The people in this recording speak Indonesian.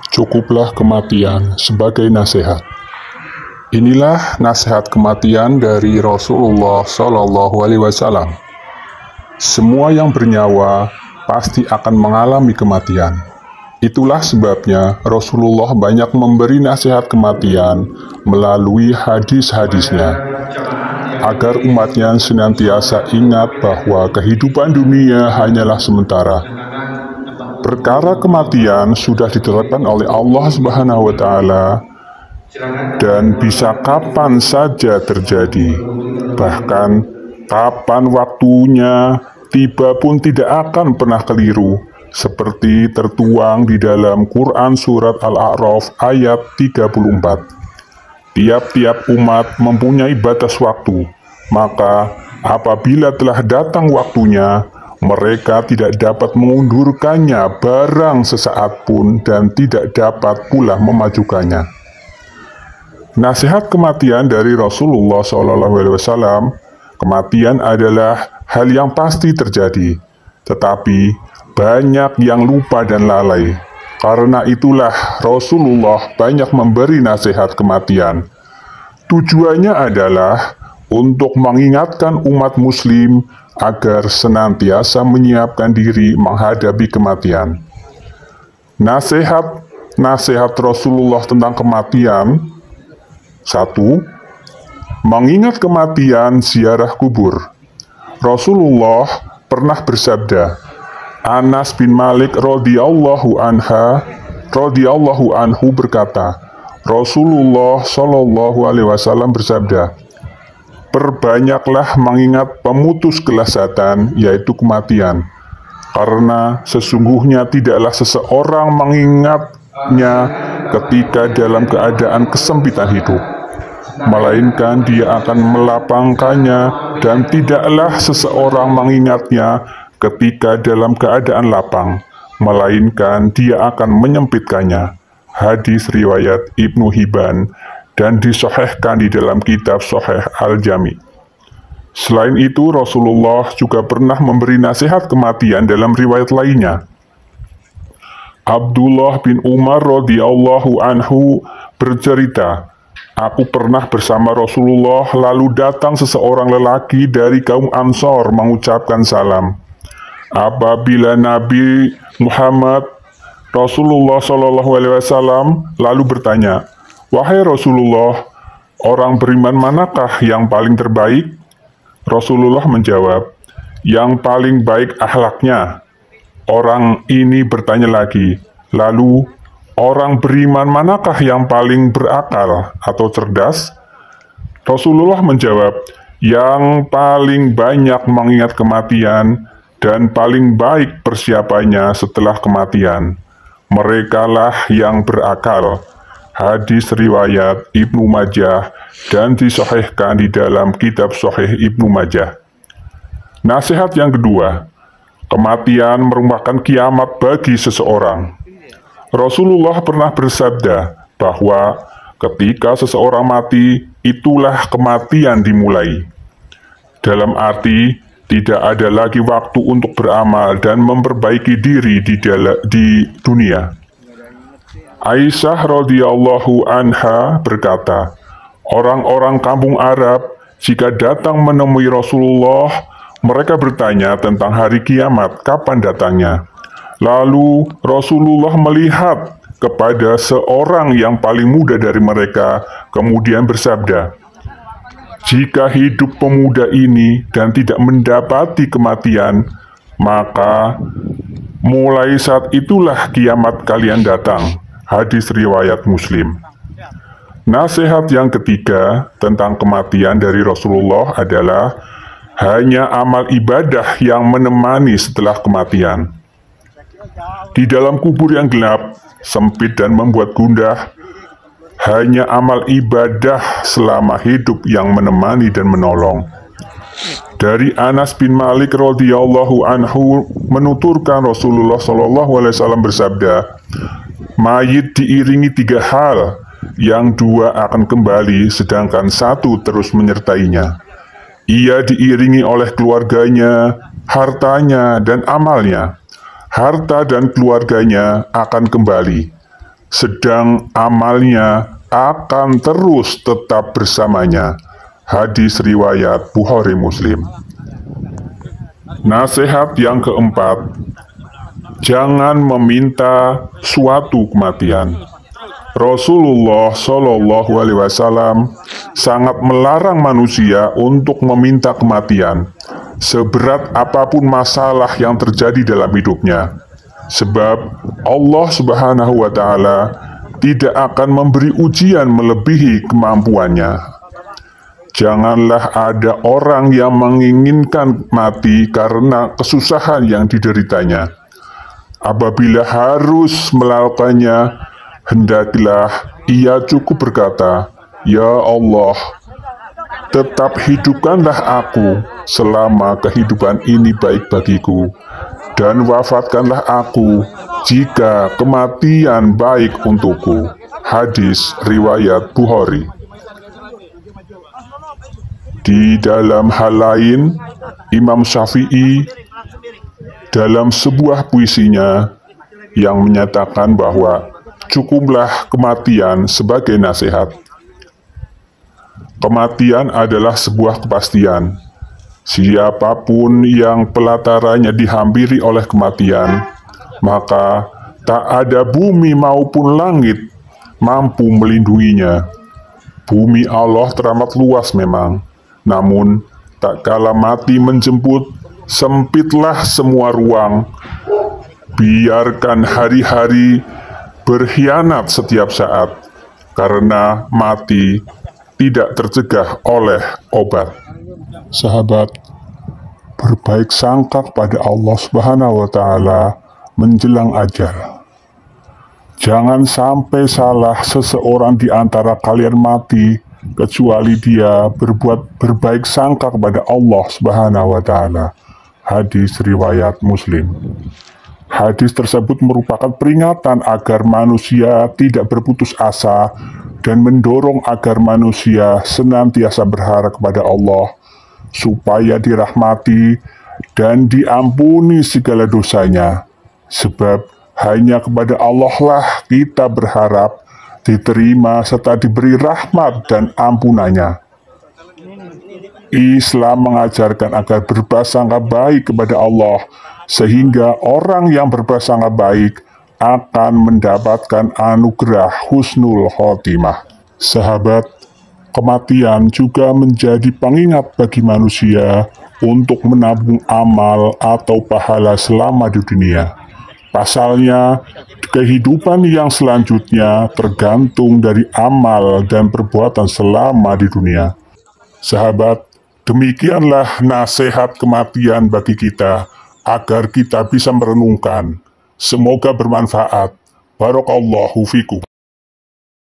Cukuplah kematian sebagai nasihat. Inilah nasihat kematian dari Rasulullah SAW. Semua yang bernyawa pasti akan mengalami kematian. Itulah sebabnya Rasulullah banyak memberi nasihat kematian melalui hadis-hadisnya, agar umatnya senantiasa ingat bahwa kehidupan dunia hanyalah sementara. Perkara kematian sudah ditetapkan oleh Allah Subhanahu wa Ta'ala dan bisa kapan saja terjadi. Bahkan kapan waktunya tiba pun tidak akan pernah keliru, seperti tertuang di dalam Quran Surat Al-A'raf ayat 34. Tiap-tiap umat mempunyai batas waktu, maka apabila telah datang waktunya, mereka tidak dapat mengundurkannya barang sesaat pun dan tidak dapat pula memajukannya. Nasihat kematian dari Rasulullah SAW, kematian adalah hal yang pasti terjadi, tetapi banyak yang lupa dan lalai. Karena itulah Rasulullah banyak memberi nasihat kematian. Tujuannya adalah untuk mengingatkan umat muslim agar senantiasa menyiapkan diri menghadapi kematian. Nasihat Rasulullah tentang kematian. 1. Mengingat kematian, ziarah kubur. Rasulullah pernah bersabda, Anas bin Malik radhiyallahu anhu berkata, Rasulullah Shallallahu alaihi wasallam bersabda, perbanyaklah mengingat pemutus kelezatan, yaitu kematian, karena sesungguhnya tidaklah seseorang mengingatnya ketika dalam keadaan kesempitan hidup, melainkan dia akan melapangkannya, dan tidaklah seseorang mengingatnya ketika dalam keadaan lapang, melainkan dia akan menyempitkannya. Hadis riwayat Ibnu Hibban dan disahihkan di dalam kitab Sahih Al-Jami. Selain itu, Rasulullah juga pernah memberi nasihat kematian dalam riwayat lainnya. Abdullah bin Umar radhiyallahu anhu bercerita, aku pernah bersama Rasulullah, lalu datang seseorang lelaki dari kaum Ansor mengucapkan salam. Apabila Nabi Muhammad Rasulullah SAW lalu bertanya, wahai Rasulullah, orang beriman manakah yang paling terbaik? Rasulullah menjawab, yang paling baik akhlaknya. Orang ini bertanya lagi, lalu orang beriman manakah yang paling berakal atau cerdas? Rasulullah menjawab, yang paling banyak mengingat kematian dan paling baik persiapannya setelah kematian. Merekalah yang berakal. Hadis riwayat Ibnu Majah dan disahihkan di dalam kitab Sahih Ibnu Majah. Nasihat yang kedua, kematian merupakan kiamat bagi seseorang. Rasulullah pernah bersabda bahwa ketika seseorang mati, itulah kematian dimulai. Dalam arti, tidak ada lagi waktu untuk beramal dan memperbaiki diri di dunia. Aisyah radhiyallahu anha berkata, orang-orang kampung Arab jika datang menemui Rasulullah, mereka bertanya tentang hari kiamat, kapan datangnya. Lalu Rasulullah melihat kepada seorang yang paling muda dari mereka, kemudian bersabda, jika hidup pemuda ini dan tidak mendapati kematian, maka mulai saat itulah kiamat kalian datang. Hadis riwayat Muslim. Nasihat yang ketiga tentang kematian dari Rasulullah adalah hanya amal ibadah yang menemani setelah kematian. Di dalam kubur yang gelap, sempit dan membuat gundah, hanya amal ibadah selama hidup yang menemani dan menolong. Dari Anas bin Malik radhiyallahu anhu menuturkan Rasulullah SAW bersabda, mayit diiringi 3 hal, yang 2 akan kembali sedangkan 1 terus menyertainya. Ia diiringi oleh keluarganya, hartanya, dan amalnya. Harta dan keluarganya akan kembali. sedang amalnya akan terus tetap bersamanya. Hadis riwayat Bukhari Muslim. Nasihat yang keempat, jangan meminta suatu kematian. Rasulullah Shallallahu Alaihi Wasallam sangat melarang manusia untuk meminta kematian, seberat apapun masalah yang terjadi dalam hidupnya. Sebab Allah Subhanahu wa Ta'ala tidak akan memberi ujian melebihi kemampuannya. Janganlah ada orang yang menginginkan mati karena kesusahan yang dideritanya. Apabila harus melakukannya, hendaklah ia cukup berkata, "Ya Allah, tetap hidupkanlah aku selama kehidupan ini baik bagiku, dan wafatkanlah aku jika kematian baik untukku." Hadis riwayat Bukhari. Di dalam hal lain, Imam Syafi'i dalam sebuah puisinya yang menyatakan bahwa cukuplah kematian sebagai nasihat. Kematian adalah sebuah kepastian. Siapapun yang pelatarannya dihampiri oleh kematian, maka tak ada bumi maupun langit mampu melindunginya. Bumi Allah teramat luas memang, namun tak kala mati menjemput, sempitlah semua ruang. Biarkan hari-hari berkhianat setiap saat, karena mati tidak tercegah oleh obat. Sahabat, berbaik sangka kepada Allah Subhanahu wa Ta'ala menjelang ajal. Jangan sampai salah seseorang di antara kalian mati kecuali dia berbuat berbaik sangka kepada Allah Subhanahu wa Ta'ala. Hadis riwayat Muslim. Hadis tersebut merupakan peringatan agar manusia tidak berputus asa dan mendorong agar manusia senantiasa berharap kepada Allah supaya dirahmati dan diampuni segala dosanya. Sebab hanya kepada Allah lah kita berharap diterima serta diberi rahmat dan ampunannya. Islam mengajarkan agar berprasangka baik kepada Allah, sehingga orang yang berprasangka baik akan mendapatkan anugerah husnul khotimah. Sahabat, kematian juga menjadi pengingat bagi manusia untuk menabung amal atau pahala selama di dunia. Pasalnya, kehidupan yang selanjutnya tergantung dari amal dan perbuatan selama di dunia. Sahabat, demikianlah nasihat kematian bagi kita, agar kita bisa merenungkan. Semoga bermanfaat. Barakallahu fikum.